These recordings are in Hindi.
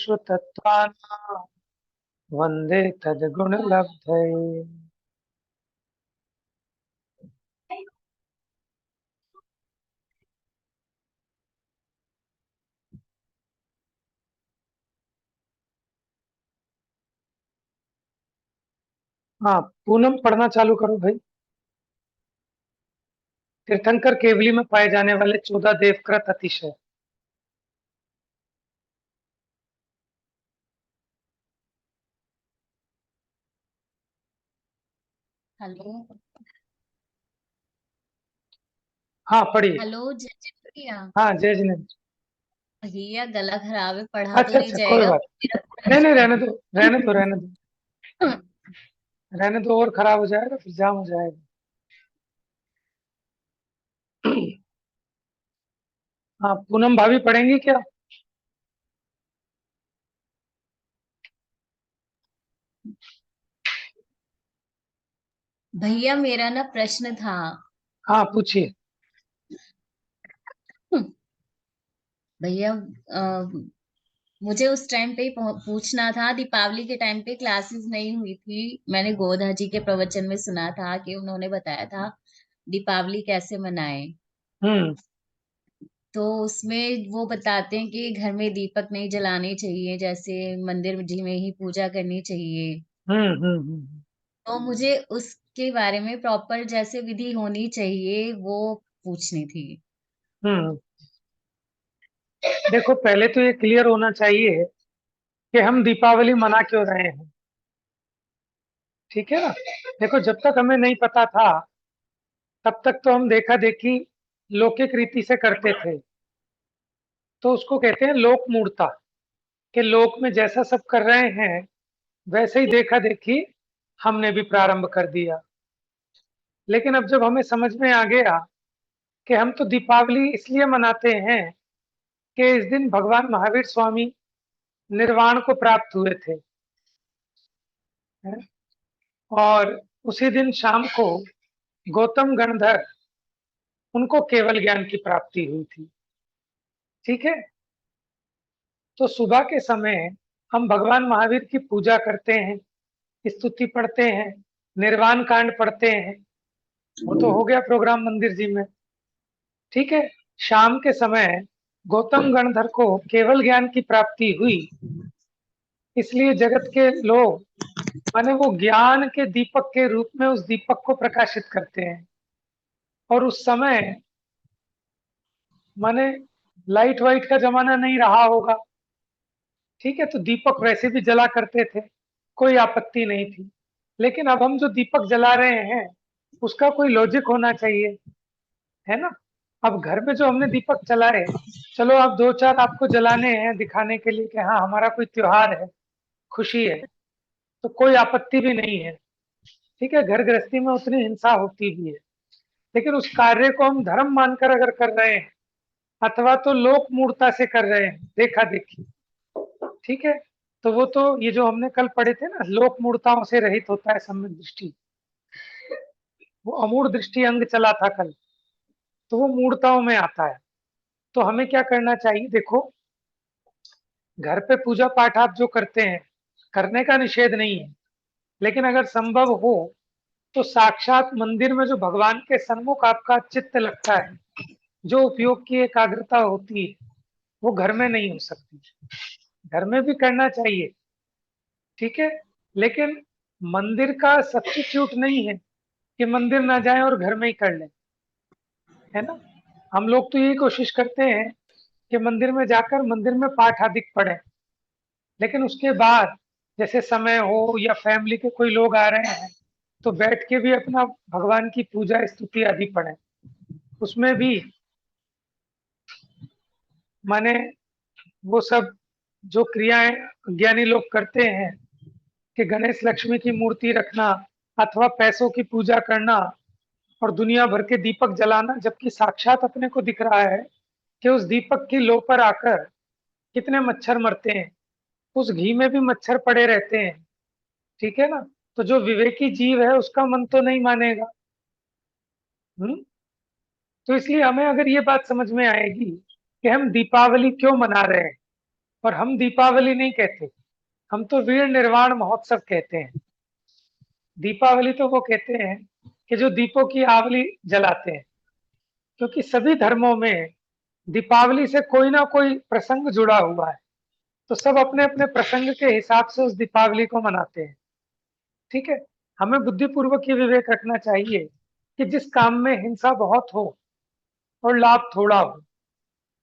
श्रुतत्वानां वन्दे तद्गुणलब्धये। हाँ, पूनम पढ़ना चालू करो भाई। तीर्थंकर केवली में पाए जाने वाले 14 देवकृत अतिशय। हेलो। हाँ पढ़िए। हेलो जय जय भैया। हाँ जय जिनेन्द्र। भैया गला खराब है, पढ़ा तो अच्छा नहीं अच्छा, कोई जाएगा बात मेरा नहीं। नहीं, पूरा। रहने दो रहने दो रहने दो। रहने दो, और खराब हो जाएगा फिर जाम हो जाएगा। हाँ, पूनम भाभी पढ़ेंगी क्या? भैया मेरा ना प्रश्न था। हाँ पूछिए। भैया मुझे उस टाइम पे ही पूछना था, दीपावली के टाइम पे क्लासेस नहीं हुई थी। मैंने गोधा जी के प्रवचन में सुना था कि उन्होंने बताया था दीपावली कैसे मनाएं। हम्म तो उसमें वो बताते हैं कि घर में दीपक नहीं जलाने चाहिए, जैसे मंदिर जी में ही पूजा करनी चाहिए। हम्म। तो मुझे उसके बारे में प्रॉपर जैसे विधि होनी चाहिए वो पूछनी थी। हम्म। देखो, पहले तो ये क्लियर होना चाहिए कि हम दीपावली मना क्यों रहे हैं। ठीक है ना? देखो, जब तक हमें नहीं पता था तब तक तो हम देखा देखी लौकिक रीति से करते थे। तो उसको कहते हैं लोक मूर्ता, कि लोक में जैसा सब कर रहे हैं वैसे ही देखा देखी हमने भी प्रारंभ कर दिया। लेकिन अब जब हमें समझ में आ गया कि हम तो दीपावली इसलिए मनाते हैं कि इस दिन भगवान महावीर स्वामी निर्वाण को प्राप्त हुए थे, है? और उसी दिन शाम को गौतम गणधर, उनको केवल ज्ञान की प्राप्ति हुई थी। ठीक है? तो सुबह के समय हम भगवान महावीर की पूजा करते हैं, स्तुति पढ़ते हैं, निर्वाण कांड पढ़ते हैं। वो तो हो गया प्रोग्राम मंदिर जी में। ठीक है? शाम के समय गौतम गणधर को केवल ज्ञान की प्राप्ति हुई, इसलिए जगत के लोग माने वो ज्ञान के दीपक के रूप में उस दीपक को प्रकाशित करते हैं। और उस समय माने लाइट वाइट का जमाना नहीं रहा होगा। ठीक है? तो दीपक वैसे भी जला करते थे, कोई आपत्ति नहीं थी। लेकिन अब हम जो दीपक जला रहे हैं उसका कोई लॉजिक होना चाहिए, है ना? अब घर में जो हमने दीपक जलाए, चलो आप दो चार आपको जलाने हैं दिखाने के लिए कि हाँ हमारा कोई त्योहार है, खुशी है, तो कोई आपत्ति भी नहीं है। ठीक है? घर गृहस्थी में उतनी हिंसा होती भी है। लेकिन उस कार्य को हम धर्म मानकर अगर कर रहे हैं अथवा तो लोक मूर्ता से कर रहे हैं, देखा देखी, ठीक है, तो वो तो ये जो हमने कल पढ़े थे ना, लोक मूर्ताओं से रहित होता है सम्यक दृष्टि, वो अमूढ़ दृष्टि अंग चला था कल, तो वो मूर्ताओं में आता है। तो हमें क्या करना चाहिए? देखो, घर पे पूजा पाठ आप जो करते हैं, करने का निषेध नहीं है, लेकिन अगर संभव हो तो साक्षात मंदिर में जो भगवान के सन्मुख आपका चित्त लगता है, जो उपयोग की एकाग्रता होती है, वो घर में नहीं हो सकती। घर में भी करना चाहिए, ठीक है, लेकिन मंदिर का सब्स्टिट्यूट नहीं है कि मंदिर ना जाए और घर में ही कर लें, है ना? हम लोग तो यही कोशिश करते हैं कि मंदिर में जाकर मंदिर में पाठ आदि पढ़ें, लेकिन उसके बाद जैसे समय हो या फैमिली के कोई लोग आ रहे हैं तो बैठ के भी अपना भगवान की पूजा स्तुति आदि पढ़ें। उसमें भी माने वो सब जो क्रियाएं ज्ञानी लोग करते हैं कि गणेश लक्ष्मी की मूर्ति रखना अथवा पैसों की पूजा करना और दुनिया भर के दीपक जलाना, जबकि साक्षात अपने को दिख रहा है कि उस दीपक की लो पर आकर कितने मच्छर मरते हैं, उस घी में भी मच्छर पड़े रहते हैं। ठीक है ना? तो जो विवेकी जीव है उसका मन तो नहीं मानेगा। हम्म। तो इसलिए हमें अगर ये बात समझ में आएगी कि हम दीपावली क्यों मना रहे हैं, और हम दीपावली नहीं कहते, हम तो वीर निर्वाण महोत्सव कहते हैं। दीपावली तो वो कहते हैं कि जो दीपों की आवली जलाते हैं, क्योंकि सभी धर्मों में दीपावली से कोई ना कोई प्रसंग जुड़ा हुआ है, तो सब अपने अपने प्रसंग के हिसाब से उस दीपावली को मनाते हैं। ठीक है, हमें बुद्धिपूर्वक ये विवेक रखना चाहिए कि जिस काम में हिंसा बहुत हो और लाभ थोड़ा हो,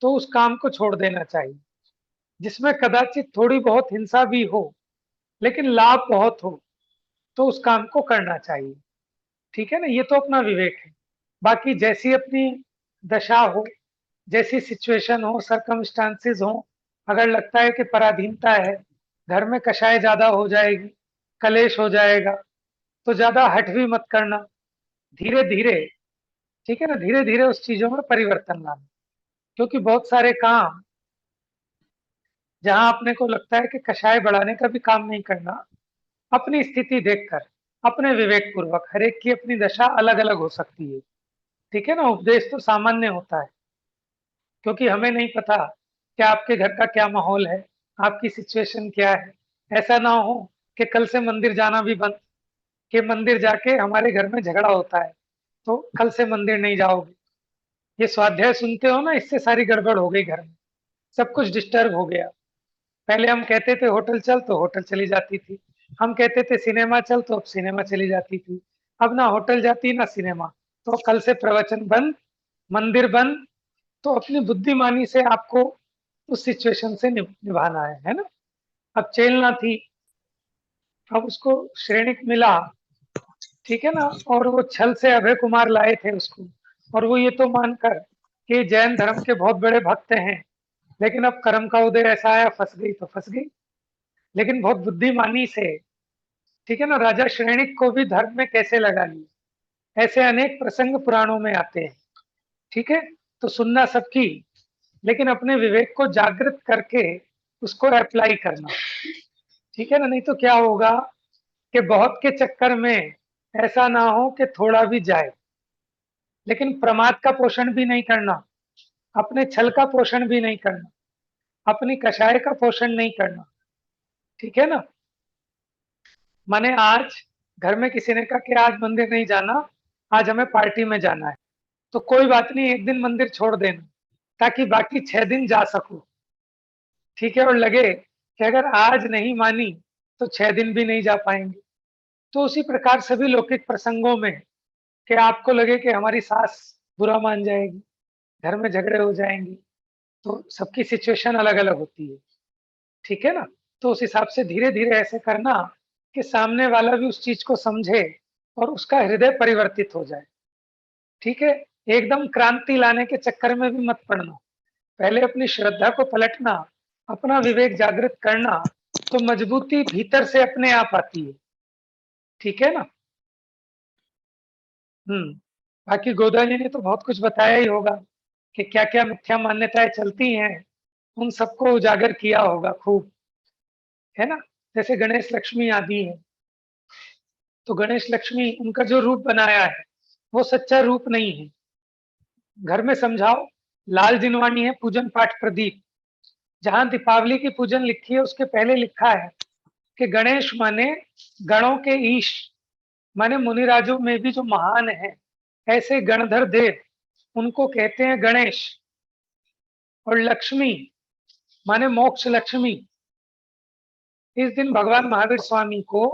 तो उस काम को छोड़ देना चाहिए। जिसमें कदाचित थोड़ी बहुत हिंसा भी हो लेकिन लाभ बहुत हो, तो उस काम को करना चाहिए। ठीक है ना, ये तो अपना विवेक है। बाकी जैसी अपनी दशा हो, जैसी सिचुएशन हो, सरकमस्टांसेस हो, अगर लगता है कि पराधीनता है, घर में कषाय ज्यादा हो जाएगी, कलेश हो जाएगा, तो ज्यादा हठ भी मत करना। धीरे धीरे, ठीक है ना, धीरे धीरे उस चीजों में परिवर्तन लाना। क्योंकि बहुत सारे काम जहां अपने को लगता है कि कषाय बढ़ाने का भी काम नहीं करना, अपनी स्थिति देखकर, अपने विवेक पूर्वक, हर एक की अपनी दशा अलग अलग हो सकती है। ठीक है ना, उपदेश तो सामान्य होता है, क्योंकि हमें नहीं पता कि आपके घर का क्या माहौल है, आपकी सिचुएशन क्या है। ऐसा ना हो कि कल से मंदिर जाना भी बंद, कि मंदिर जाके हमारे घर में झगड़ा होता है, तो कल से मंदिर नहीं जाओगे। ये स्वाध्याय सुनते हो ना, इससे सारी गड़बड़ हो गई घर में, सब कुछ डिस्टर्ब हो गया। पहले हम कहते थे होटल चल, तो होटल चली जाती थी। हम कहते थे सिनेमा चल, तो अब सिनेमा चली जाती थी। अब ना होटल जाती ना सिनेमा, तो कल से प्रवचन बंद, मंदिर बंद। तो अपनी बुद्धिमानी से आपको उस सिचुएशन से निभाना है ना। अब चेलना थी, अब उसको श्रेणिक मिला, ठीक है ना, और वो छल से अभय कुमार लाए थे उसको, और वो ये तो मानकर कि जैन धर्म के बहुत बड़े भक्त हैं, लेकिन अब कर्म का उदय ऐसा आया, फंस गई तो फंस गई। लेकिन बहुत बुद्धिमानी से, ठीक है ना, राजा श्रेणिक को भी धर्म में कैसे लगा लिया। ऐसे अनेक प्रसंग पुराणों में आते हैं। ठीक है, तो सुनना सबकी, लेकिन अपने विवेक को जागृत करके उसको अप्लाई करना। ठीक है ना, नहीं तो क्या होगा कि बहुत के चक्कर में ऐसा ना हो कि थोड़ा भी जाए, लेकिन प्रमाद का पोषण भी नहीं करना, अपने छल का पोषण भी नहीं करना, अपनी कषाय का पोषण नहीं करना। ठीक है ना, माने आज घर में किसी ने कहा कि आज मंदिर नहीं जाना, आज हमें पार्टी में जाना है, तो कोई बात नहीं, एक दिन मंदिर छोड़ देना, ताकि बाकी 6 दिन जा सको। ठीक है, और लगे कि अगर आज नहीं मानी तो 6 दिन भी नहीं जा पाएंगे। तो उसी प्रकार सभी लौकिक प्रसंगों में, कि आपको लगे कि हमारी सास बुरा मान जाएगी, घर में झगड़े हो जाएंगे, तो सबकी सिचुएशन अलग अलग होती है। ठीक है ना, तो उस हिसाब से धीरे धीरे ऐसे करना कि सामने वाला भी उस चीज को समझे और उसका हृदय परिवर्तित हो जाए। ठीक है, एकदम क्रांति लाने के चक्कर में भी मत पड़ना, पहले अपनी श्रद्धा को पलटना, अपना विवेक जागृत करना, तो मजबूती भीतर से अपने आप आती है। ठीक है ना। बाकी गोदा जी ने तो बहुत कुछ बताया ही होगा कि क्या क्या मिथ्या मान्यताएं चलती हैं, उन सबको उजागर किया होगा खूब, है ना। जैसे गणेश लक्ष्मी आदि है, तो गणेश लक्ष्मी उनका जो रूप बनाया है वो सच्चा रूप नहीं है। घर में समझाओ, लाल जिनवानी है पूजन पाठ प्रदीप, जहां दीपावली की पूजन लिखी है उसके पहले लिखा है कि गणेश माने गणों के ईश, माने मुनिराजों में भी जो महान है, ऐसे गणधर देव उनको कहते हैं गणेश। और लक्ष्मी माने मोक्ष लक्ष्मी, इस दिन भगवान महावीर स्वामी को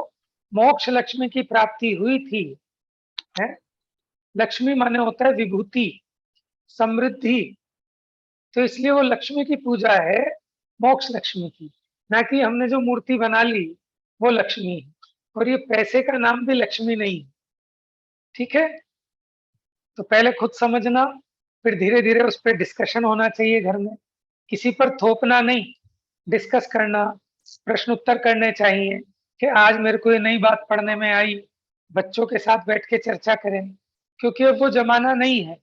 मोक्ष लक्ष्मी की प्राप्ति हुई थी, है। लक्ष्मी माने होता है विभूति, समृद्धि, तो इसलिए वो लक्ष्मी की पूजा है, मोक्ष लक्ष्मी की, ना कि हमने जो मूर्ति बना ली वो लक्ष्मी है। और ये पैसे का नाम भी लक्ष्मी नहीं है। ठीक है, तो पहले खुद समझना, फिर धीरे धीरे उस पर डिस्कशन होना चाहिए घर में, किसी पर थोपना नहीं, डिस्कस करना, प्रश्न उत्तर करने चाहिए कि आज मेरे को ये नई बात पढ़ने में आई, बच्चों के साथ बैठ के चर्चा करें। क्योंकि अब वो जमाना नहीं है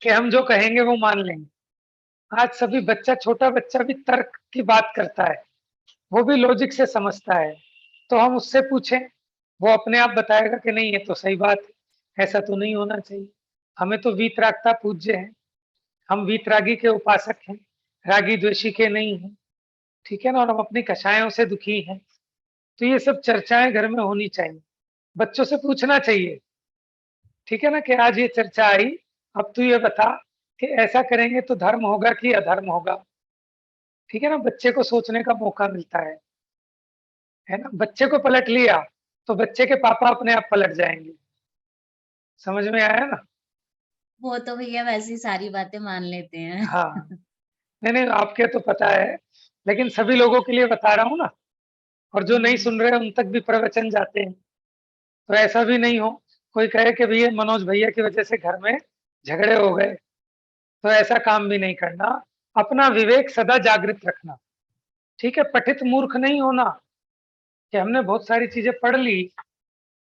कि हम जो कहेंगे वो मान लेंगे। आज सभी बच्चा, छोटा बच्चा भी तर्क की बात करता है, वो भी लॉजिक से समझता है। तो हम उससे पूछें, वो अपने आप बताएगा कि नहीं ये तो सही बात है, ऐसा तो नहीं होना चाहिए। हमें तो वीतरागता पूज्य है, हम वीतरागी के उपासक हैं, रागी द्वेषी के नहीं हैं, ठीक है ना, और हम अपनी कषायों से दुखी हैं। तो ये सब चर्चाएं घर में होनी चाहिए, बच्चों से पूछना चाहिए, ठीक है ना, कि आज ये चर्चा आई, अब तू ये बता कि ऐसा करेंगे तो धर्म होगा कि अधर्म होगा, ठीक है ना, बच्चे को सोचने का मौका मिलता है ना। बच्चे को पलट लिया तो बच्चे के पापा अपने आप पलट जाएंगे। समझ में आया ना? वो तो भैया वैसी सारी बातें मान लेते हैं। हाँ, नहीं नहीं, आपके तो पता है, लेकिन सभी लोगों के लिए बता रहा हूँ ना, और जो नहीं सुन रहे उन तक भी प्रवचन जाते हैं। तो ऐसा भी नहीं हो कोई कहे कि भैया मनोज भैया की वजह से घर में झगड़े हो गए, तो ऐसा काम भी नहीं करना। अपना विवेक सदा जागृत रखना, ठीक है, पठित मूर्ख नहीं होना कि हमने बहुत सारी चीजें पढ़ ली,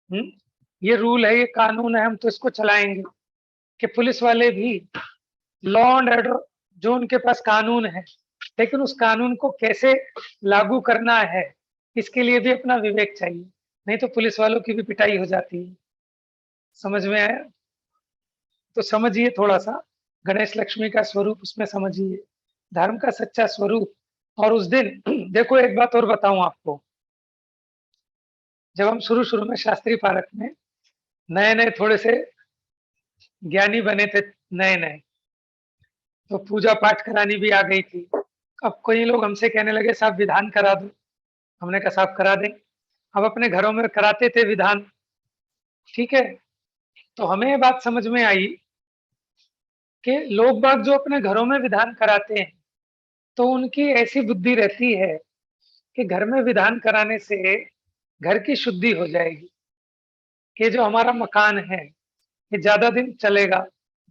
हम्म, ये रूल है, ये कानून है, हम तो इसको चलाएंगे। कि पुलिस वाले भी लॉ एंड ऑर्डर, जो उनके पास कानून है, लेकिन उस कानून को कैसे लागू करना है, इसके लिए भी अपना विवेक चाहिए, नहीं तो पुलिस वालों की भी पिटाई हो जाती है। समझ में आया? तो समझिए थोड़ा सा, गणेश लक्ष्मी का स्वरूप उसमें समझिए, धर्म का सच्चा स्वरूप। और उस दिन देखो, एक बात और बताऊं आपको, जब हम शुरू शुरू में शास्त्री पारक में नए नए थोड़े से ज्ञानी बने थे, नए नए, तो पूजा पाठ करानी भी आ गई थी। अब कोई लोग हमसे कहने लगे साहब विधान करा दो, हमने कहा साहब करा दें। अब अपने घरों में कराते थे विधान, ठीक है। तो हमें ये बात समझ में आई कि लोग बाग जो अपने घरों में विधान कराते हैं, तो उनकी ऐसी बुद्धि रहती है कि घर में विधान कराने से घर की शुद्धि हो जाएगी, कि जो हमारा मकान है ये ज्यादा दिन चलेगा,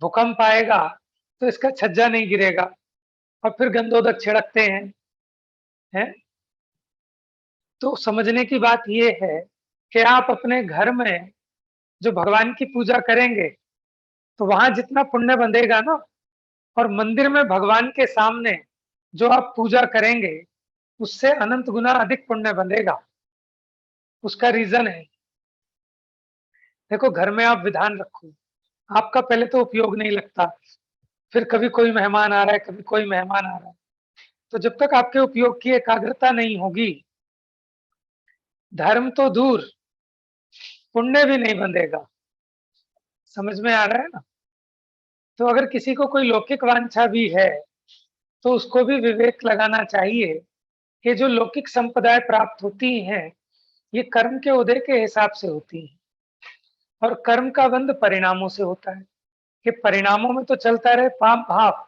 भूकंप आएगा तो इसका छज्जा नहीं गिरेगा, और फिर गंदोदक छिड़कते हैं। तो समझने की बात ये है कि आप अपने घर में जो भगवान की पूजा करेंगे, तो वहां जितना पुण्य बंधेगा ना, और मंदिर में भगवान के सामने जो आप पूजा करेंगे, उससे अनंत गुना अधिक पुण्य बंधेगा। उसका रीजन है, देखो घर में आप विधान रखो, आपका पहले तो उपयोग नहीं लगता, फिर कभी कोई मेहमान आ रहा है, कभी कोई मेहमान आ रहा है, तो जब तक आपके उपयोग की एकाग्रता नहीं होगी, धर्म तो दूर, पुण्य भी नहीं बंधेगा। समझ में आ रहा है ना? तो अगर किसी को कोई लौकिक वांछा भी है, तो उसको भी विवेक लगाना चाहिए कि जो लौकिक संपदाएं प्राप्त होती हैं, ये कर्म के उदय के हिसाब से होती हैं, और कर्म का बंध परिणामों से होता है, कि परिणामों में तो चलता रहे पाप भाव,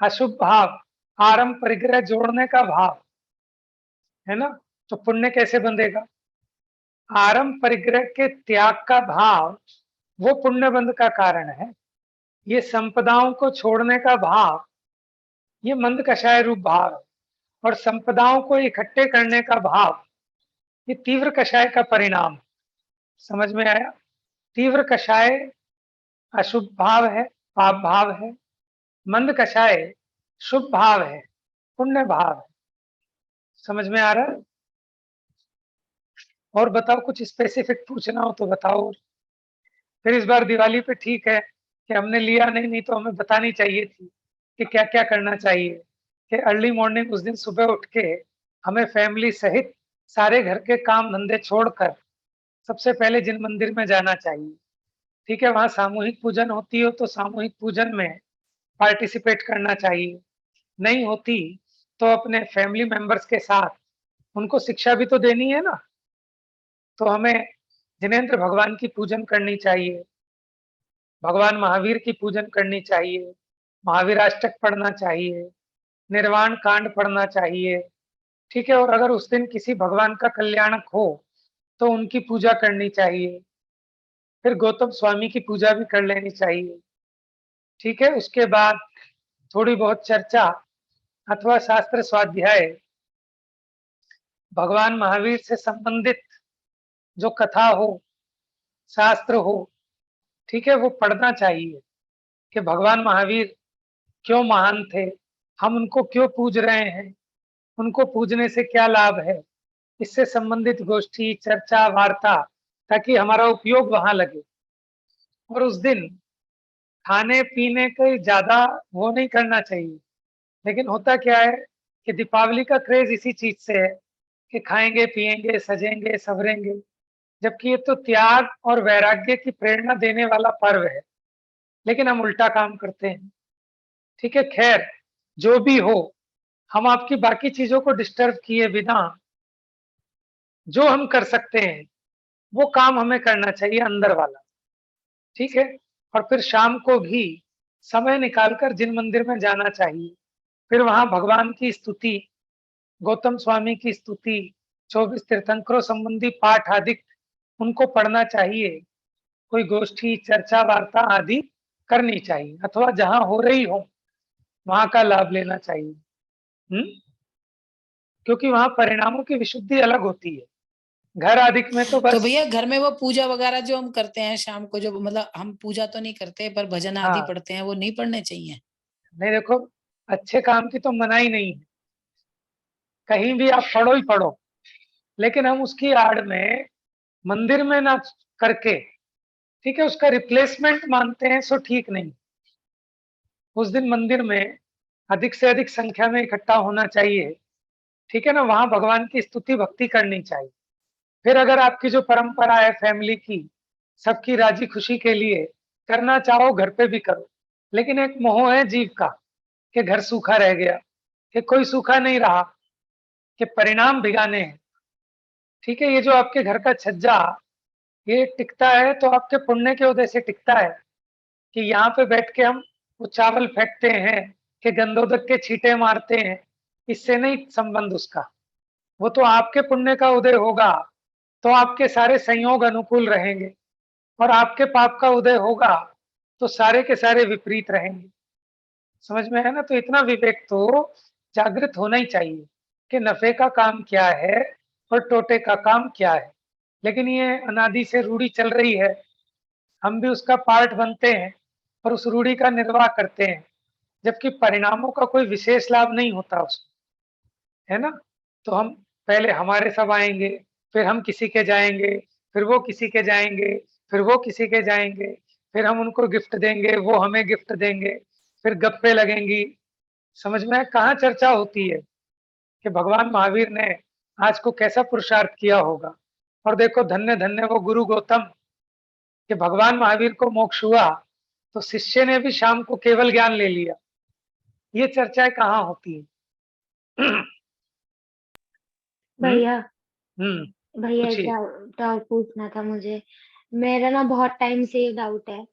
अशुभ भाव, आरंभ परिग्रह जोड़ने का भाव, है ना। तो पुण्य कैसे बंधेगा? आरंभ परिग्रह के त्याग का भाव, वो पुण्य बंध का कारण है। ये संपदाओं को छोड़ने का भाव, ये मंद कषाय रूप भाव है। और संपदाओं को इकट्ठे करने का भाव, ये तीव्र कषाय का परिणाम है। समझ में आया? तीव्र कषाय अशुभ भाव है, पाप भाव है। मंद कषाय शुभ भाव है, पुण्य भाव है। समझ में आ रहा है? और बताओ, कुछ स्पेसिफिक पूछना हो तो बताओ। फिर इस बार दिवाली पे ठीक है कि हमने लिया नहीं, नहीं तो हमें बतानी चाहिए थी कि क्या क्या करना चाहिए। कि अर्ली मॉर्निंग उस दिन सुबह उठ के हमें फैमिली सहित सारे घर के काम धंधे छोड़कर सबसे पहले जिन मंदिर में जाना चाहिए, ठीक है, वहां सामूहिक पूजन होती हो तो सामूहिक पूजन में पार्टिसिपेट करना चाहिए, नहीं होती तो अपने फैमिली मेंबर्स के साथ उनको शिक्षा भी तो देनी है ना। तो हमें जिनेंद्र भगवान की पूजन करनी चाहिए, भगवान महावीर की पूजन करनी चाहिए, महावीराष्टक पढ़ना चाहिए, निर्वाण कांड पढ़ना चाहिए, ठीक है। और अगर उस दिन किसी भगवान का कल्याणक हो तो उनकी पूजा करनी चाहिए। फिर गौतम स्वामी की पूजा भी कर लेनी चाहिए, ठीक है। उसके बाद थोड़ी बहुत चर्चा अथवा शास्त्र स्वाध्याय, भगवान महावीर से संबंधित जो कथा हो, शास्त्र हो, ठीक है, वो पढ़ना चाहिए कि भगवान महावीर क्यों महान थे, हम उनको क्यों पूज रहे हैं, उनको पूजने से क्या लाभ है, इससे संबंधित गोष्ठी चर्चा वार्ता, ताकि हमारा उपयोग वहां लगे। और उस दिन खाने पीने के ज्यादा वो नहीं करना चाहिए, लेकिन होता क्या है कि दीपावली का क्रेज इसी चीज से है कि खाएंगे पिएंगे सजेंगे संवरेंगे, जबकि ये तो त्याग और वैराग्य की प्रेरणा देने वाला पर्व है, लेकिन हम उल्टा काम करते हैं। ठीक है, खैर जो भी हो, हम आपकी बाकी चीजों को डिस्टर्ब किए बिना जो हम कर सकते हैं वो काम हमें करना चाहिए अंदर वाला। ठीक है, और फिर शाम को भी समय निकालकर जिन मंदिर में जाना चाहिए, फिर वहां भगवान की स्तुति, गौतम स्वामी की स्तुति, 24 तीर्थंकरों संबंधी पाठ आदि उनको पढ़ना चाहिए, कोई गोष्ठी चर्चा वार्ता आदि करनी चाहिए, अथवा जहां हो रही हो वहां का लाभ लेना चाहिए। क्योंकि वहां परिणामों की विशुद्धि अलग होती है। घर आदि में तो तो बस भैया घर में वो पूजा वगैरह जो हम करते हैं शाम को, जो मतलब हम पूजा तो नहीं करते पर भजन आदि हाँ, पढ़ते हैं, वो नहीं पढ़ने चाहिए? नहीं देखो, अच्छे काम की तो मनाही नहीं है, कहीं भी आप पढ़ो ही पढ़ो, लेकिन हम उसकी आड़ में मंदिर में ना करके, ठीक है, उसका रिप्लेसमेंट मानते हैं, सो ठीक नहीं। उस दिन मंदिर में अधिक से अधिक संख्या में इकट्ठा होना चाहिए, ठीक है ना, वहां भगवान की स्तुति भक्ति करनी चाहिए। फिर अगर आपकी जो परंपरा है फैमिली की, सबकी राजी खुशी के लिए करना चाहो घर पे भी करो, लेकिन एक मोह है जीव का कि घर सूखा रह गया, कि कोई सूखा नहीं रहा, कि परिणाम भिगाने हैं। ठीक है, ये जो आपके घर का छज्जा ये टिकता है तो आपके पुण्य के उदय से टिकता है, कि यहाँ पे बैठ के हम वो चावल फेंकते हैं, कि गंधोदक के छींटे मारते हैं, इससे नहीं संबंध उसका। वो तो आपके पुण्य का उदय होगा तो आपके सारे संयोग अनुकूल रहेंगे, और आपके पाप का उदय होगा तो सारे के सारे विपरीत रहेंगे। समझ में है ना? तो इतना विवेक तो जागृत होना ही चाहिए कि नफे का काम क्या है और टोटे का काम क्या है। लेकिन ये अनादि से रूढ़ी चल रही है, हम भी उसका पार्ट बनते हैं और उस रूढ़ी का निर्वाह करते हैं, जबकि परिणामों का कोई विशेष लाभ नहीं होता उसको, है ना? तो हम पहले हमारे सब आएंगे, फिर हम किसी के जाएंगे, फिर वो किसी के जाएंगे, फिर वो किसी के जाएंगे, फिर हम उनको गिफ्ट देंगे, वो हमें गिफ्ट देंगे, फिर गप्पे लगेंगी। समझ में कहाँ चर्चा होती है कि भगवान महावीर ने आज को कैसा पुरुषार्थ किया होगा, और देखो धन्य धन्य वो गुरु गौतम, कि भगवान महावीर को मोक्ष हुआ तो शिष्य ने भी शाम को केवल ज्ञान ले लिया। ये चर्चाएं कहाँ होती है? भैया भैया एक पूछिए। डाउट पूछना था मुझे। मेरा ना बहुत टाइम से ये डाउट है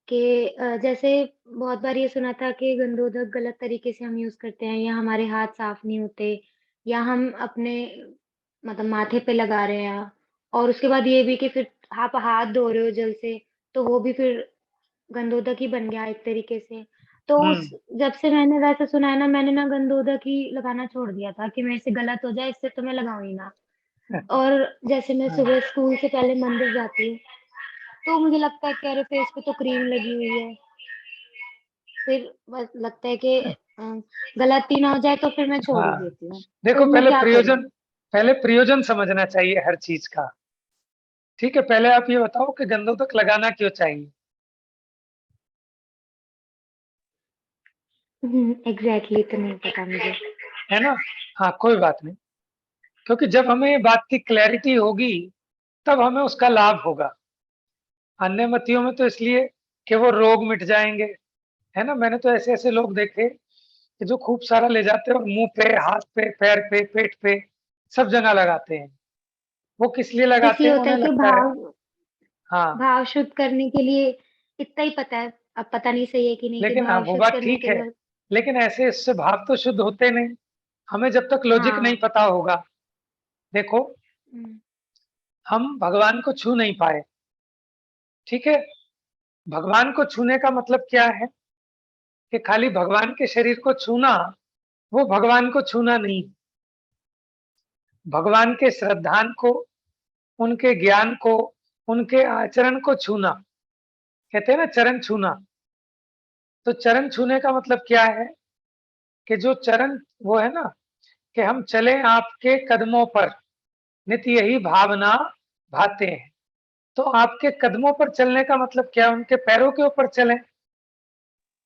कि जैसे बहुत बार ये सुना था कि गंधोदक गलत तरीके से हम यूज करते हैं, या हमारे हाथ साफ नहीं होते, या हम अपने मतलब माथे पे लगा रहे हैं, और उसके बाद ये भी कि फिर आप हाथ धो रहे हो जल से, तो वो भी फिर गंधोदक ही बन गया एक तरीके से। तो उस जब से मैंने वैसा सुना है ना, मैंने ना गंधोदक ही लगाना छोड़ दिया था कि मेरे से गलत हो जाए, इससे तो मैं लगाऊं ही ना। और जैसे मैं हाँ, सुबह स्कूल से पहले मंदिर जाती हूँ, तो मुझे लगता है कि अरे फेस पे तो क्रीम लगी हुई है, फिर बस लगता है कि गलती ना हो जाए, तो फिर मैं छोड़ ही हाँ। देती हूँ। देखो तो मैं क्या करूँ? पहले प्रयोजन समझना चाहिए हर चीज का। ठीक है, पहले आप ये बताओ कि गंधोदक लगाना क्यों चाहिए? एग्जैक्टली तो नहीं पता मुझे। है ना? हाँ, कोई बात नहीं, क्योंकि जब हमें ये बात की क्लैरिटी होगी तब हमें उसका लाभ होगा। अन्य मतियों में तो इसलिए कि वो रोग मिट जाएंगे, है ना? मैंने तो ऐसे ऐसे लोग देखे कि जो खूब सारा ले जाते हैं और मुंह पे हाथ पे पैर पे पेट पे सब जगह लगाते हैं। वो किस लिए लगाते इसलिए हैं होता है उन्हें कि लगता है। हाँ, भाव शुद्ध करने के लिए इतना ही पता है। अब पता नहीं सही है कि नहीं, कि लेकिन हाँ भाव वो शुद्ध बात करने ठीक के है, लिए। लेकिन ऐसे इससे भाव तो शुद्ध होते नहीं, हमें जब तक लॉजिक नहीं हाँ। पता होगा। देखो, हम्म, हम भगवान को छू नहीं पाए, ठीक है? भगवान को छूने का मतलब क्या है? कि खाली भगवान के शरीर को छूना वो भगवान को छूना नहीं। भगवान के श्रद्धान को, उनके ज्ञान को, उनके आचरण को छूना, कहते हैं ना चरण छूना। तो चरण छूने का मतलब क्या है? कि जो चरण वो है ना, कि हम चले आपके कदमों पर, नित्य यही भावना भाते हैं। तो आपके कदमों पर चलने का मतलब क्या? उनके पैरों के ऊपर चले,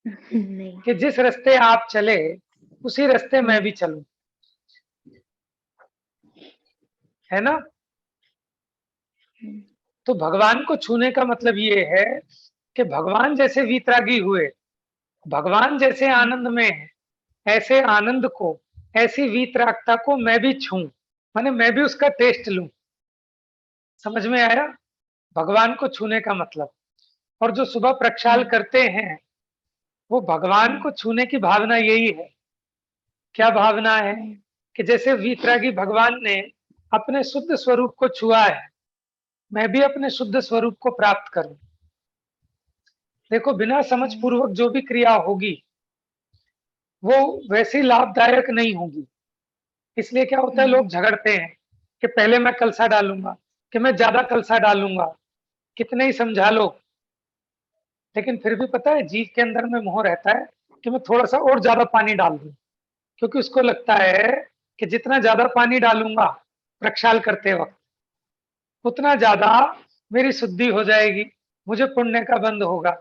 नहीं। कि जिस रास्ते आप चले उसी रास्ते मैं भी चलूं, है ना। तो भगवान को छूने का मतलब ये है कि भगवान जैसे वीतरागी हुए, भगवान जैसे आनंद में है, ऐसे आनंद को, ऐसी वीतरागता को मैं भी छूं, माने मैं भी उसका टेस्ट लूं। समझ में आया भगवान को छूने का मतलब। और जो सुबह प्रक्षाल करते हैं वो भगवान को छूने की भावना यही है। क्या भावना है कि जैसे वीतरागी भगवान ने अपने शुद्ध स्वरूप को छुआ है, मैं भी अपने शुद्ध स्वरूप को प्राप्त करूं। देखो, बिना समझ पूर्वक जो भी क्रिया होगी वो वैसी लाभदायक नहीं होगी। इसलिए क्या होता है, लोग झगड़ते हैं कि पहले मैं कलसा डालूंगा, कि मैं ज्यादा कलसा डालूंगा, कितने ही समझा लो, लेकिन फिर भी पता है जीव के अंदर में मोह रहता है कि मैं थोड़ा सा और ज्यादा पानी डाल दूं, क्योंकि उसको लगता है कि जितना ज्यादा पानी डालूंगा प्रक्षाल करते वक्त उतना ज्यादा मेरी शुद्धि हो जाएगी, मुझे पुण्य का बंध होगा।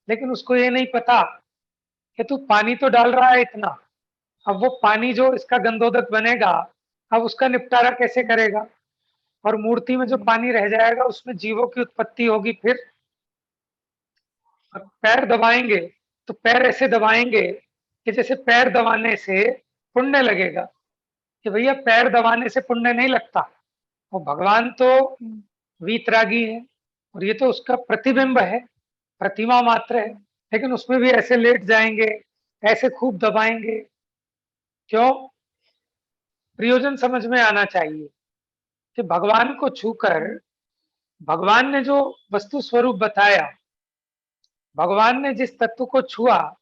लेकिन उसको ये नहीं पता कि तू पानी तो डाल रहा है इतना, अब वो पानी जो इसका गंधोदक बनेगा, अब उसका निपटारा कैसे करेगा। और मूर्ति में जो पानी रह जाएगा उसमें जीवों की उत्पत्ति होगी। फिर पैर दबाएंगे तो पैर ऐसे दबाएंगे कि जैसे पैर दबाने से पुण्य लगेगा, कि भैया पैर दबाने से पुण्य नहीं लगता। वो भगवान तो वीतरागी है और ये तो उसका प्रतिबिंब है, प्रतिमा मात्र है, लेकिन उसमें भी ऐसे लेट जाएंगे, ऐसे खूब दबाएंगे। क्यों? प्रयोजन समझ में आना चाहिए कि भगवान को छूकर भगवान ने जो वस्तु स्वरूप बताया, भगवान ने जिस तत्व को छुआ,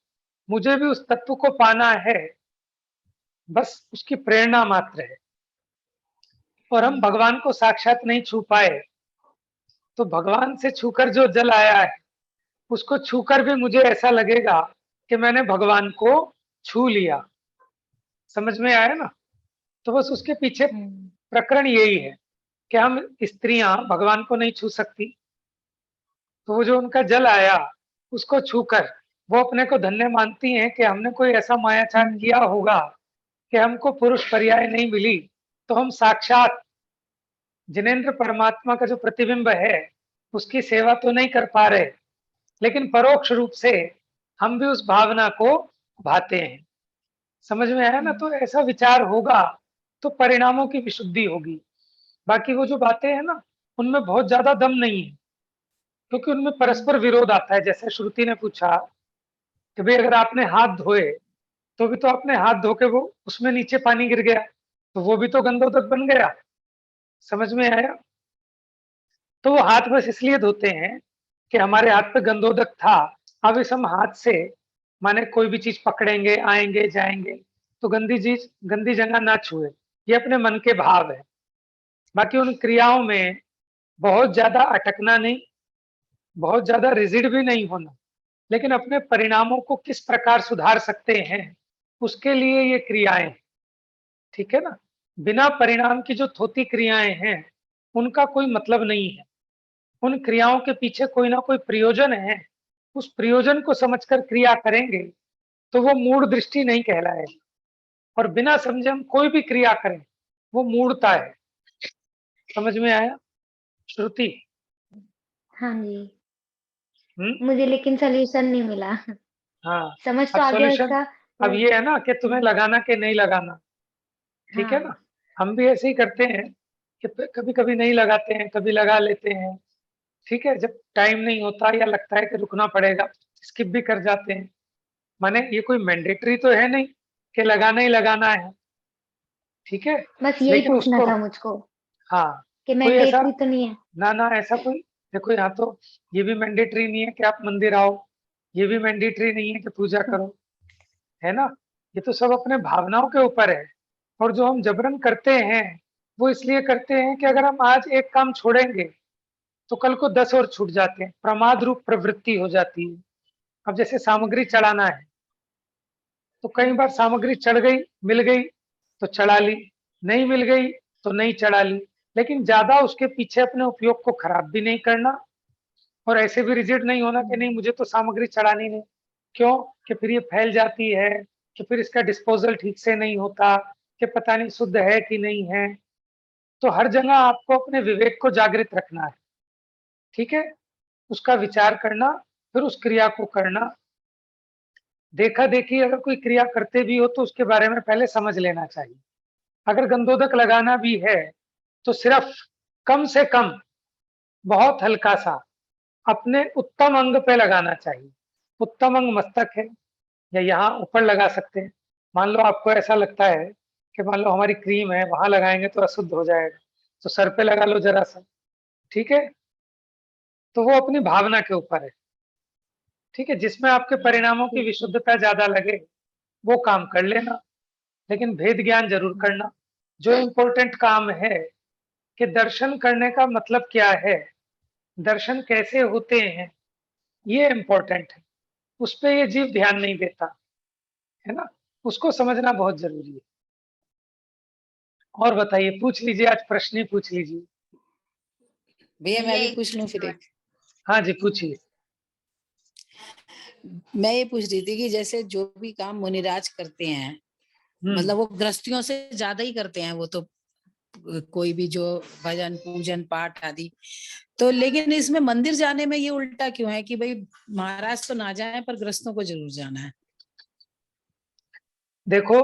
मुझे भी उस तत्व को पाना है, बस उसकी प्रेरणा मात्र है। और हम भगवान को साक्षात नहीं छू पाए, तो भगवान से छूकर जो जल आया है उसको छूकर भी मुझे ऐसा लगेगा कि मैंने भगवान को छू लिया। समझ में आया ना। तो बस उसके पीछे प्रकरण यही है कि हम स्त्रियां भगवान को नहीं छू सकती, तो वो जो उनका जल आया उसको छूकर वो अपने को धन्य मानती हैं कि हमने कोई ऐसा मायाचार किया होगा कि हमको पुरुष पर्याय नहीं मिली, तो हम साक्षात जिनेंद्र परमात्मा का जो प्रतिबिंब है उसकी सेवा तो नहीं कर पा रहे, लेकिन परोक्ष रूप से हम भी उस भावना को भाते हैं। समझ में आया ना। तो ऐसा विचार होगा तो परिणामों की विशुद्धि होगी। बाकी वो जो बातें हैं ना उनमें बहुत ज्यादा दम नहीं है, क्योंकि उनमें परस्पर विरोध आता है। जैसे श्रुति ने पूछा कि भाई अगर आपने हाथ धोए तो भी तो आपने हाथ धो के वो उसमें नीचे पानी गिर गया, तो वो भी तो गंधोदक बन गया। समझ में आया। तो वो हाथ बस इसलिए धोते हैं कि हमारे हाथ पे गंधोदक था, अब इस हम हाथ से माने कोई भी चीज पकड़ेंगे, आएंगे जाएंगे, तो गंदी चीज गंदी जगह ना छुए, ये अपने मन के भाव है। बाकी उन क्रियाओं में बहुत ज्यादा अटकना नहीं, बहुत ज्यादा रिजिड भी नहीं होना, लेकिन अपने परिणामों को किस प्रकार सुधार सकते हैं उसके लिए ये क्रियाएं हैं। ठीक है ना। बिना परिणाम की जो थोती क्रियाएं हैं उनका कोई मतलब नहीं है। उन क्रियाओं के पीछे कोई ना कोई प्रयोजन है, उस प्रयोजन को समझकर क्रिया करेंगे तो वो मूढ़ दृष्टि नहीं कहलाएगी। और बिना समझे हम कोई भी क्रिया करें वो मूढ़ता है। समझ में आया श्रुति। हाँ जी। हम्म। मुझे लेकिन सॉल्यूशन नहीं मिला। हाँ। समझ तो अब आ गया सॉल्यूशन इसका। अब ये है ना कि तुम्हें लगाना कि नहीं लगाना। ठीक है हाँ। ना। हम भी ऐसे ही करते हैं कि कभी कभी नहीं लगाते हैं, कभी लगा लेते हैं। ठीक है, जब टाइम नहीं होता या लगता है कि रुकना पड़ेगा स्किप भी कर जाते हैं। माने ये कोई मैंडेटरी तो है नहीं कि लगाना ही लगाना है। ठीक है। बस यही लेकिन पूछना उसको, था मुझको हाँ, कि कोई ऐसा मैंडेटरी तो नहीं है। ना ऐसा कोई, देखो यहाँ तो ये भी मैंडेटरी नहीं है कि आप मंदिर आओ, ये भी मैंडेटरी नहीं है कि पूजा करो, है ना। ये तो सब अपने भावनाओं के ऊपर है। और जो हम जबरन करते हैं वो इसलिए करते हैं कि अगर हम आज एक काम छोड़ेंगे तो कल को 10 और छूट जाते हैं, प्रमाद रूप प्रवृत्ति हो जाती है। अब जैसे सामग्री चढ़ाना है तो कई बार सामग्री चढ़ गई, मिल गई तो चढ़ा ली, नहीं मिल गई तो नहीं चढ़ा ली, लेकिन ज्यादा उसके पीछे अपने उपयोग को खराब भी नहीं करना और ऐसे भी रिजिड नहीं होना कि नहीं मुझे तो सामग्री चढ़ानी नहीं। क्यों? कि फिर ये फैल जाती है, कि फिर इसका डिस्पोजल ठीक से नहीं होता, कि पता नहीं शुद्ध है कि नहीं है। तो हर जगह आपको अपने विवेक को जागृत रखना है, ठीक है? उसका विचार करना, फिर उस क्रिया को करना। देखा देखी अगर कोई क्रिया करते भी हो तो उसके बारे में पहले समझ लेना चाहिए। अगर गंधोदक लगाना भी है तो सिर्फ कम से कम बहुत हल्का सा अपने उत्तम अंग पे लगाना चाहिए। उत्तम अंग मस्तक है या यहाँ ऊपर लगा सकते हैं। मान लो आपको ऐसा लगता है कि मान लो हमारी क्रीम है, वहां लगाएंगे तो अशुद्ध हो जाएगा, तो सर पे लगा लो जरा सा, ठीक है? तो वो अपनी भावना के ऊपर है, ठीक है? जिसमें आपके परिणामों की विशुद्धता ज्यादा लगे वो काम कर लेना, लेकिन भेद ज्ञान जरूर करना। जो इम्पोर्टेंट काम है कि दर्शन करने का मतलब क्या है, दर्शन कैसे होते हैं, ये इम्पोर्टेंट है। उस पे ये जीव ध्यान नहीं देता है ना, उसको समझना बहुत जरूरी है। और बताइए, पूछ लीजिए, आज प्रश्न ही पूछ लीजिए। भैया मैं भैया भी एक पूछ लूं फिर एक। हाँ जी, पूछिए। मैं ये पूछ रही थी कि जैसे जो भी काम मुनिराज करते हैं, मतलब वो गृहस्थियों से ज्यादा ही करते हैं, वो तो कोई भी जो भजन पूजन पाठ आदि, तो लेकिन इसमें मंदिर जाने में ये उल्टा क्यों है कि भाई महाराज तो ना जाए पर गृहस्थों को जरूर जाना है? देखो,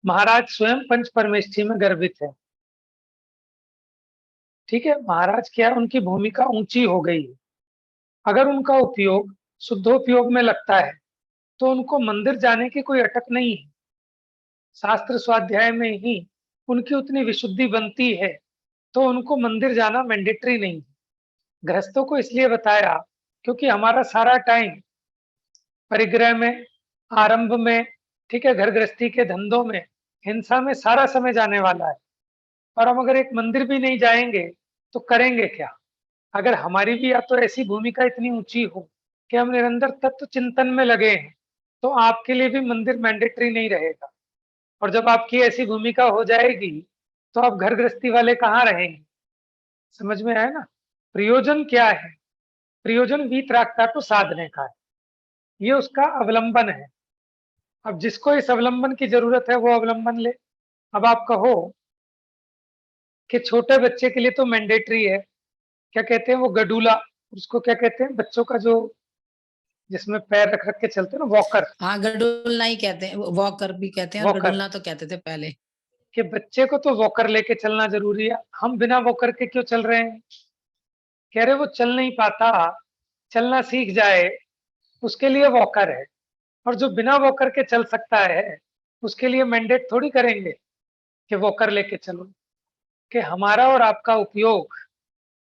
महाराज स्वयं पंच परमेष्ठी में गर्वित है, ठीक है? महाराज क्या है, उनकी भूमिका ऊंची हो गई है। अगर उनका उपयोग शुद्धोपयोग में लगता है तो उनको मंदिर जाने की कोई अटक नहीं है। शास्त्र स्वाध्याय में ही उनकी उतनी विशुद्धि बनती है तो उनको मंदिर जाना मैंडेटरी नहीं है। गृहस्थों को इसलिए बताया क्योंकि हमारा सारा टाइम परिग्रह में, आरंभ में, ठीक है, घर गृहस्थी के धंधों में, हिंसा में सारा समय जाने वाला है। और हम अगर एक मंदिर भी नहीं जाएंगे तो करेंगे क्या? अगर हमारी भी या तो ऐसी भूमिका इतनी ऊंची हो कि हम निरंतर तत्व चिंतन में लगे हैं तो आपके लिए भी मंदिर मैंडेटरी नहीं रहेगा। और जब आपकी ऐसी भूमिका हो जाएगी तो आप घर गृहस्थी वाले कहाँ रहेंगे? समझ में आया ना? प्रयोजन क्या है? प्रयोजन वीतरागता को साधने का है, ये उसका अवलंबन है। अब जिसको इस अवलंबन की जरूरत है वो अवलंबन ले। अब आप कहो कि छोटे बच्चे के लिए तो मैंडेटरी है, क्या कहते हैं वो, गडूला, उसको क्या कहते हैं, बच्चों का जो जिसमें पैर रख रख के चलते हैं ना, वॉकर। हाँ, गडुलना ही कहते हैं, वॉकर भी कहते हैं और वॉकर, गडुलना तो कहते थे पहले। कि बच्चे को तो वॉकर लेके चलना जरूरी है, हम बिना वॉकर के क्यों चल रहे हैं? कह रहे वो चल नहीं पाता, चलना सीख जाए, उसके लिए वॉकर है। और जो बिना वॉकर के चल सकता है उसके लिए मैंडेट थोड़ी करेंगे कि वॉकर लेके चलो। कि हमारा और आपका उपयोग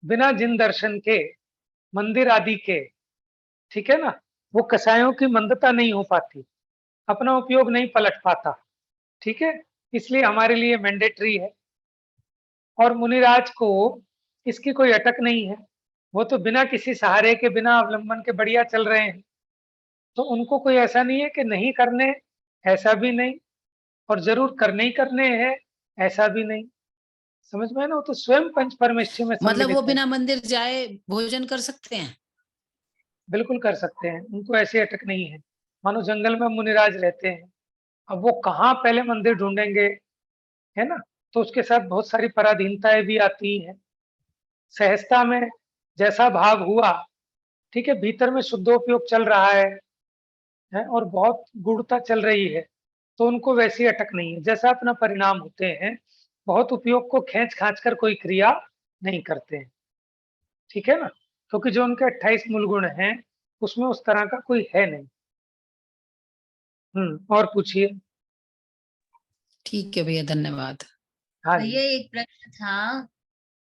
बिना जिन दर्शन के, मंदिर आदि के, ठीक है ना, वो कसायों की मंदता नहीं हो पाती, अपना उपयोग नहीं पलट पाता, ठीक है? इसलिए हमारे लिए मैंडेटरी है। और मुनिराज को इसकी कोई अटक नहीं है, वो तो बिना किसी सहारे के, बिना अवलंबन के बढ़िया चल रहे हैं, तो उनको कोई ऐसा नहीं है कि नहीं करने, ऐसा भी नहीं, और जरूर करने ही करने हैं, ऐसा भी नहीं। समझ में है ना? वो तो स्वयं पंच परमेष्ठी में मतलब वो सम्मिलित है। बिना मंदिर जाए भोजन कर सकते हैं? बिल्कुल कर सकते हैं, उनको ऐसी अटक नहीं है। मानो जंगल में मुनिराज रहते हैं, अब वो कहाँ पहले मंदिर ढूंढेंगे, है ना? तो उसके साथ बहुत सारी पराधीनताएं भी आती हैं। सहजता में जैसा भाव हुआ, ठीक है, भीतर में शुद्धोपयोग चल रहा है और बहुत गुणता चल रही है, तो उनको वैसी अटक नहीं है। जैसा अपना परिणाम होते हैं, बहुत उपयोग को खींच खांच कर कोई क्रिया नहीं करते हैं, ठीक है ना? क्योंकि जो उनके 28 मूल गुण हैं उसमें उस तरह का कोई है नहीं। और पूछिए। ठीक है भैया, धन्यवाद। हाँ भैया जी। एक प्रश्न था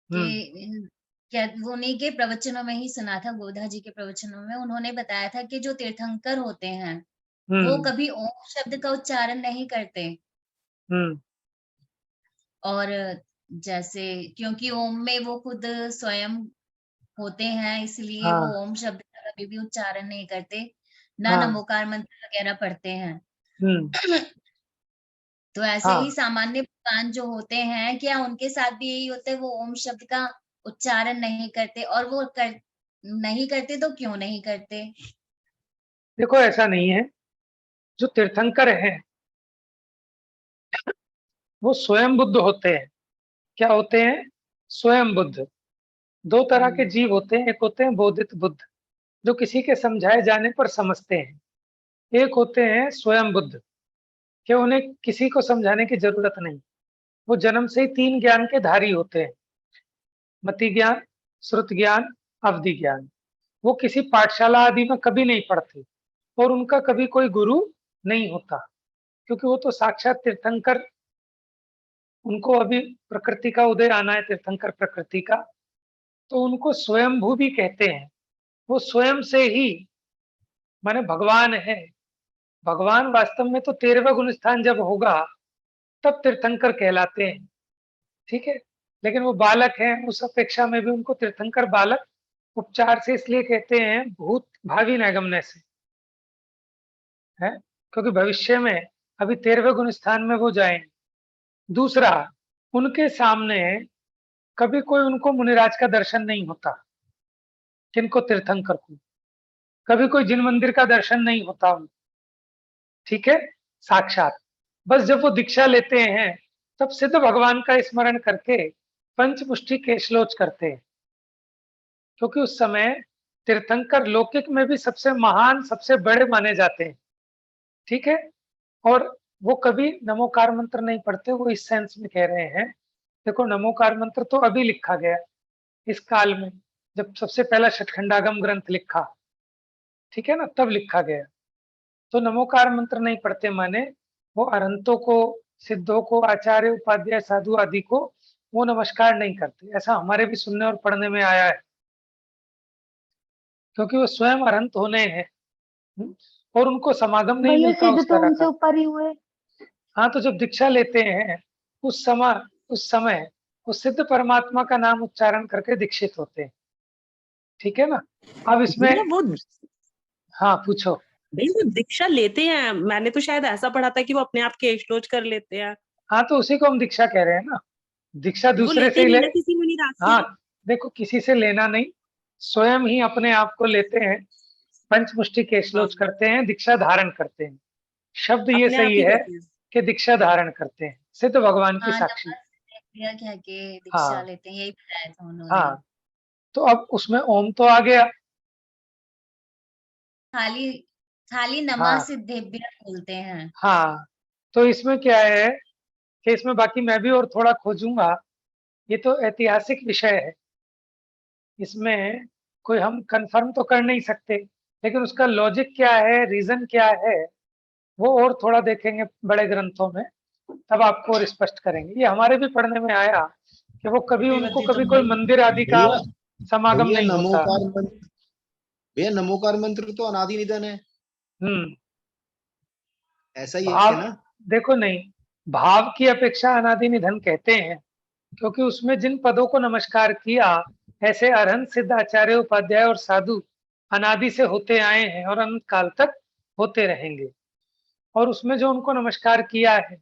हम्म कि क्या वो उन्हीं के प्रवचनों में ही सुना था, गोधा जी के प्रवचनों में उन्होंने बताया था कि जो तीर्थंकर होते हैं वो हम्म कभी ओम शब्द का उच्चारण नहीं करते। हम्म और जैसे क्योंकि ओम में वो खुद स्वयं होते हैं इसलिए वो हाँ ओम शब्द का कभी भी उच्चारण नहीं करते, ना हाँ नमोकार मंत्र वगैरह पढ़ते हैं। हम्म तो ऐसे ही हाँ। सामान्य भगवान जो होते हैं क्या उनके साथ भी यही होता है, वो ओम शब्द का उच्चारण नहीं करते? और वो नहीं करते तो क्यों नहीं करते? देखो ऐसा नहीं है, जो तीर्थंकर हैं वो स्वयं बुद्ध होते हैं। क्या होते हैं? स्वयं बुद्ध। दो तरह के जीव होते हैं, एक होते हैं बोधित बुद्ध, जो किसी के समझाए जाने पर समझते हैं। एक होते हैं स्वयं बुद्ध, कि उन्हें किसी को समझाने की जरूरत नहीं, वो जन्म से ही 3 ज्ञान के धारी होते हैं, मति ज्ञान, श्रुत ज्ञान, अवधि ज्ञान। वो किसी पाठशाला आदि में कभी नहीं पढ़ते और उनका कभी कोई गुरु नहीं होता, क्योंकि वो तो साक्षात तीर्थंकर, उनको अभी प्रकृति का उदय आना है, तीर्थंकर प्रकृति का, तो उनको स्वयंभू भी कहते हैं। वो स्वयं से ही माने भगवान है। भगवान वास्तव में तो 13वां गुण स्थान जब होगा तब तीर्थंकर कहलाते हैं, ठीक है। लेकिन वो बालक हैं, उस अपेक्षा में भी उनको तीर्थंकर बालक उपचार से इसलिए कहते हैं, भूत भावी नैगम्य से है, क्योंकि भविष्य में अभी 13वें गुण स्थान में वो जाएंगे। दूसरा, उनके सामने कभी कोई उनको मुनिराज का दर्शन नहीं होता, किनको? तीर्थंकर को कभी कोई जिन मंदिर का दर्शन नहीं होता उनको, ठीक है, साक्षात। बस जब वो दीक्षा लेते हैं तब सिद्ध भगवान का स्मरण करके पंचमुष्टि केशलोच करते हैं, क्योंकि उस समय तीर्थंकर लौकिक में भी सबसे महान, सबसे बड़े माने जाते हैं, ठीक है। और वो कभी नमोकार मंत्र नहीं पढ़ते, वो इस सेंस में कह रहे हैं, देखो नमोकार मंत्र तो अभी लिखा गया इस काल में, जब सबसे पहला षटखंडागम ग्रंथ लिखा, ठीक है ना, तब लिखा गया। तो नमोकार मंत्र नहीं पढ़ते माने वो अरहंतों को, सिद्धों को, आचार्य, उपाध्याय, साधु आदि को वो नमस्कार नहीं करते। ऐसा हमारे भी सुनने और पढ़ने में आया है, क्योंकि वो स्वयं अरहंत होने हैं और उनको समागम नहीं भैया मिलता सिद्ध उस तो तरह उनसे का। ऊपर ही हुए। हाँ, तो जब दीक्षा लेते हैं उस समय वो सिद्ध परमात्मा का नाम उच्चारण करके दीक्षित होते हैं, ठीक है ना। अब इसमें भैया वो हाँ पूछो। भैया वो दीक्षा लेते हैं, मैंने तो शायद ऐसा पढ़ा था कि वो अपने आप केशलोच कर लेते हैं। हाँ, तो उसी को हम दीक्षा कह रहे हैं ना। दीक्षा वो दूसरे से लेते ही नहीं ले, ना किसी मुनिराज से। हाँ देखो, किसी से लेना नहीं, स्वयं ही अपने आप को लेते हैं, पंचमुष्टि हाँ, केशलोच करते हैं, दीक्षा धारण करते हैं। शब्द ये अपने आप सही ही है करते हैं। कि दीक्षा धारण करते हैं, सिद्ध भगवान की हाँ, साक्षी। भैया कह के दीक्षा हाँ लेते हैं, यही बताया था उन्होंने। हाँ, तो अब उसमें ओम तो आ गया। खाली खाली नमः हाँ सिद्धेभ्यः बोलते हैं। हाँ, तो इसमें क्या है कि इसमें बाकी मैं भी और थोड़ा खोजूंगा, ये तो ऐतिहासिक विषय है, इसमें कोई हम कंफर्म तो कर नहीं सकते, लेकिन उसका लॉजिक क्या है, रीजन क्या है, वो और थोड़ा देखेंगे बड़े ग्रंथों में, तब आपको और स्पष्ट करेंगे। ये हमारे भी पढ़ने में आया कि वो कभी उनको कभी कोई मंदिर आदि का भैया समागम भैया नहीं होता। नमोकार मंत्र, भैया नमोकार मंत्र तो अनादि निधन है, हम्म, ऐसा ही है भाव, ना? देखो नहीं, भाव की अपेक्षा अनादि निधन कहते हैं, क्योंकि उसमें जिन पदों को नमस्कार किया, ऐसे अरहंत, सिद्ध, आचार्य, उपाध्याय और साधु अनादि से होते आए हैं और अनंत काल तक होते रहेंगे। और उसमें जो उनको नमस्कार किया है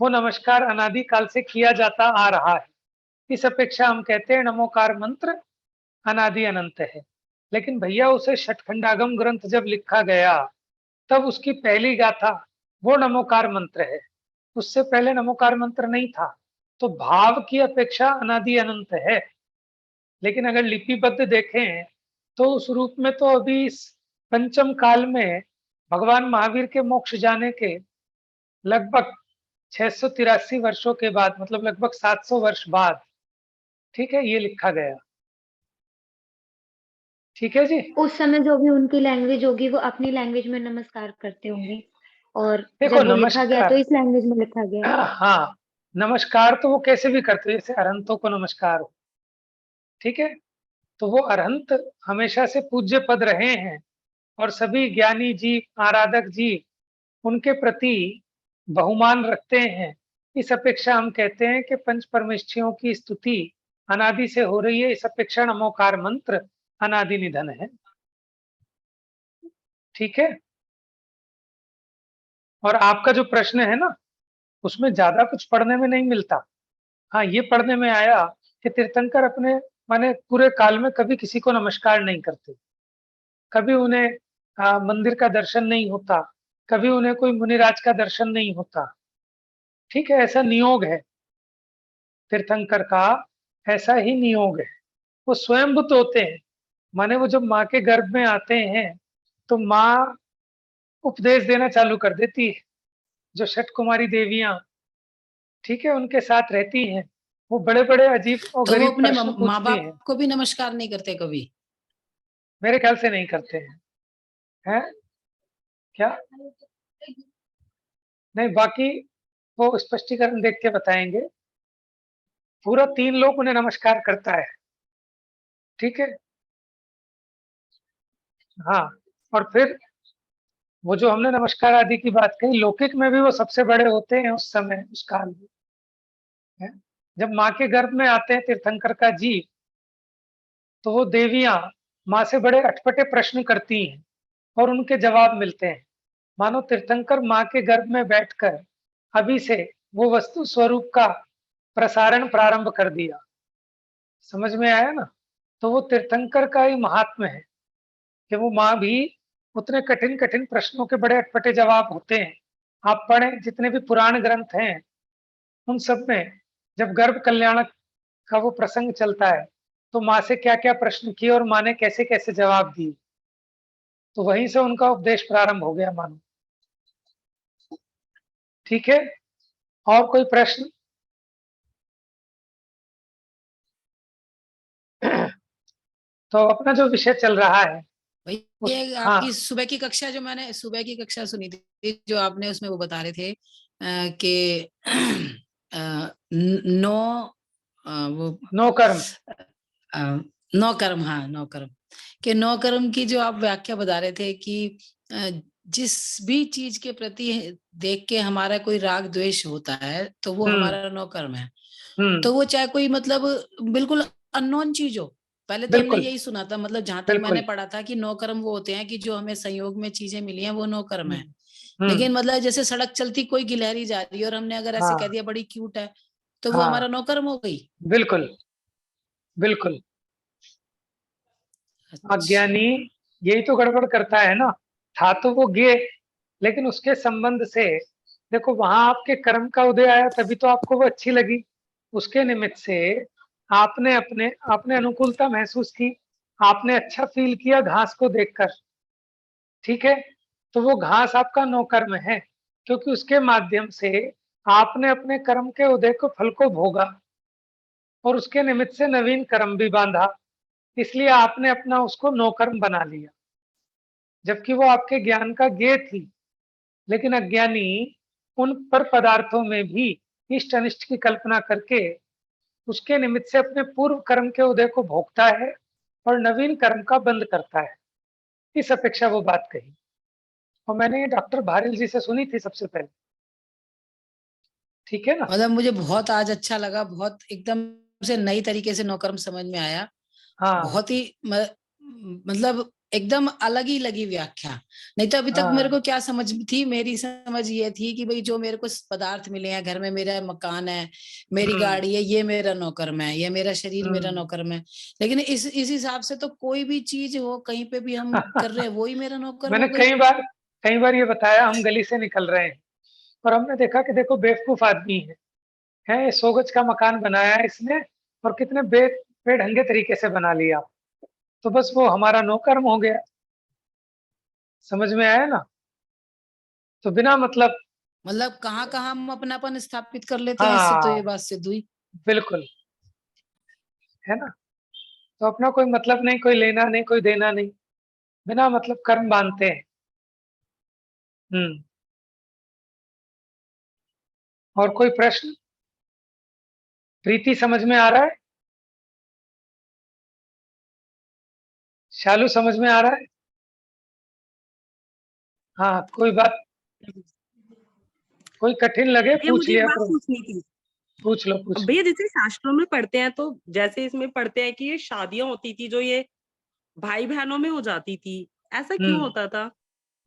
वो नमस्कार अनादि काल से किया जाता आ रहा है। इस अपेक्षा हम कहते हैं नमोकार मंत्र अनादि अनंत है। लेकिन भैया उसे षटखंडागम ग्रंथ जब लिखा गया तब उसकी पहली गाथा वो नमोकार मंत्र है, उससे पहले नमोकार मंत्र नहीं था। तो भाव की अपेक्षा अनादि अनंत है। लेकिन अगर लिपिबद्ध देखें तो उस रूप में तो अभी इस पंचम काल में भगवान महावीर के मोक्ष जाने के लगभग 683 वर्षों के बाद, मतलब लगभग 700 वर्ष बाद, ठीक है, ये लिखा गया। ठीक है जी। उस समय जो भी उनकी लैंग्वेज होगी वो अपनी लैंग्वेज में नमस्कार करते होंगे, और देखो जब वो लिखा गया तो नमस्कार, इस लैंग्वेज में लिखा गया। हाँ, नमस्कार तो वो कैसे भी करते हैं, जैसे अरहंतों को नमस्कार हो, ठीक है। तो वो अरहंत हमेशा से पूज्य पद रहे हैं और सभी ज्ञानी जी, आराधक जी उनके प्रति बहुमान रखते हैं। इस अपेक्षा हम कहते हैं कि पंच परमेष्ठियों की स्तुति अनादि से हो रही है। इस अपेक्षा नमोकार मंत्र अनादि निधन है, ठीक है। और आपका जो प्रश्न है ना, उसमें ज्यादा कुछ पढ़ने में नहीं मिलता। हाँ, ये पढ़ने में आया कि तीर्थंकर अपने माने पूरे काल में कभी किसी को नमस्कार नहीं करते, कभी उन्हें मंदिर का दर्शन नहीं होता, कभी उन्हें कोई मुनिराज का दर्शन नहीं होता। ठीक है, ऐसा नियोग है तीर्थंकर का, ऐसा ही नियोग है। वो स्वयंभूत होते हैं, माने वो जब माँ के गर्भ में आते हैं तो माँ उपदेश देना चालू कर देती है। जो छठ कुमारी देवियां, ठीक है, उनके साथ रहती हैं, वो बड़े बड़े अजीब और तो वो गरीब अपने प्रश्न माँ पूछती हैं। बाप को भी नमस्कार नहीं करते कभी? मेरे ख्याल से नहीं करते हैं क्या? नहीं, बाकी वो स्पष्टीकरण देख के बताएंगे। पूरा 3 लोग उन्हें नमस्कार करता है, ठीक है। हाँ, और फिर वो जो हमने नमस्कार आदि की बात कही, लौकिक में भी वो सबसे बड़े होते हैं उस समय, उस काल में, है? जब माँ के गर्भ में आते हैं तीर्थंकर का जीव, तो वो देवियां माँ से बड़े अटपटे प्रश्न करती हैं और उनके जवाब मिलते हैं। मानो तीर्थंकर माँ के गर्भ में बैठकर अभी से वो वस्तु स्वरूप का प्रसारण प्रारंभ कर दिया। समझ में आया ना? तो वो तीर्थंकर का ही महात्म्य है कि वो माँ भी उतने कठिन कठिन प्रश्नों के बड़े अटपटे जवाब होते हैं। आप पढ़ें, जितने भी पुराण ग्रंथ हैं उन सब में जब गर्भ कल्याण का वो प्रसंग चलता है तो माँ से क्या क्या प्रश्न किए और माँ ने कैसे कैसे जवाब दिए, तो वहीं से उनका उपदेश प्रारंभ हो गया मानो। ठीक है, और कोई प्रश्न? तो अपना जो विषय चल रहा है भाई उस, ये हाँ, आपकी सुबह की कक्षा, जो मैंने सुबह की कक्षा सुनी थी, जो आपने उसमें वो बता रहे थे कि नो वो नो कर्म। नौ कर्म, हाँ नौ कर्म, कि नौ कर्म की जो आप व्याख्या बता रहे थे कि जिस भी चीज के प्रति देख के हमारा कोई राग द्वेष होता है तो वो हमारा नौ कर्म है। तो वो चाहे कोई मतलब बिल्कुल अननोन चीज हो, पहले तो हमने बिल्कुल यही सुना था, मतलब जहां तक मैंने बिल्कुल। पढ़ा था कि नौ कर्म वो होते हैं कि जो हमें संयोग में चीजें मिली हैं वो नौ कर्म है। हम्म, लेकिन मतलब जैसे सड़क चलती कोई गिलहरी जा रही है और हमने अगर ऐसे कह हाँ दिया बड़ी क्यूट है, तो वो हाँ, हमारा नौ कर्म हो गई। बिल्कुल बिल्कुल। अच्छा। अज्ञानी यही तो गड़बड़ करता है ना। था तो वो गे, लेकिन उसके संबंध से देखो, वहां आपके कर्म का उदय आया तभी तो आपको वो अच्छी लगी। उसके निमित्त से आपने आपने अनुकूलता महसूस की, आपने अच्छा फील किया घास को देखकर, ठीक है। तो वो घास आपका नौकर्म है, क्योंकि उसके माध्यम से आपने अपने कर्म के उदय को, फल को भोगा और उसके निमित्त से नवीन कर्म भी बांधा, इसलिए आपने अपना उसको नौकर्म बना लिया, जबकि वो आपके ज्ञान का ज्ञेय थी। लेकिन अज्ञानी उन पर पदार्थों में भी इष्ट अनिष्ट की कल्पना करके उसके निमित्त से अपने पूर्व कर्म के उदय को भोगता है और नवीन कर्म का बंद करता है। इस अपेक्षा वो बात कही, और मैंने डॉक्टर भारिल जी से सुनी थी सबसे पहले। ठीक है ना? मतलब मुझे बहुत आज अच्छा लगा, बहुत एकदम से नई तरीके से नौ कर्म समझ में आया। हाँ बहुत ही मतलब एकदम अलग ही लगी व्याख्या। नहीं तो अभी तक मेरे हाँ, को क्या समझ थी, मेरी समझ ये थी कि भाई जो मेरे को पदार्थ मिले हैं, घर में मेरा मकान है, मेरी हम्म गाड़ी है, ये मेरा नौकर्म है, ये मेरा शरीर मेरा हम्म। नौकर्म है। लेकिन इस हिसाब से तो कोई भी चीज हो, कहीं पे भी हम कर रहे हैं, वो ही मेरा नौकर्म मैंने हो गई। कई बार ये बताया, हम गली से निकल रहे हैं और हमने देखा कि देखो बेवकूफ आदमी है 100 गज का मकान बनाया है इसने, और कितने बेढंगे तरीके से बना लिया, तो बस वो हमारा नौकर्म हो गया। समझ में आया ना? तो बिना मतलब, मतलब कहाँ कहाँ हम अपनापन स्थापित कर लेते हैं, इससे तो ये हाँ बात सिद्ध हुई। बिल्कुल, है ना? तो अपना कोई मतलब नहीं, कोई लेना नहीं, कोई देना नहीं, बिना मतलब कर्म बांधते हैं। हम्म। और कोई प्रश्न? प्रीति समझ में आ रहा है? शालू समझ में आ रहा है? हाँ, कोई बात, कोई कठिन लगे भैया पूछ मुझे एक लिया बात करो। पूछनी थी। पूछ लो पूछ लो। भैया जैसे शास्त्रों में पढ़ते हैं तो जैसे इसमें पढ़ते हैं कि ये शादियां होती थी जो ये भाई बहनों में हो जाती थी, ऐसा क्यों हम्म। होता था?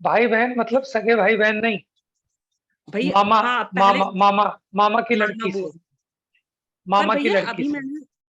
भाई बहन मतलब सगे भाई बहन नहीं, भैया मामा, हाँ, पहले मामा मामा, मामा की नाना लड़की से, बोल। पर मामा की भैया लड़की अभी से। मैंने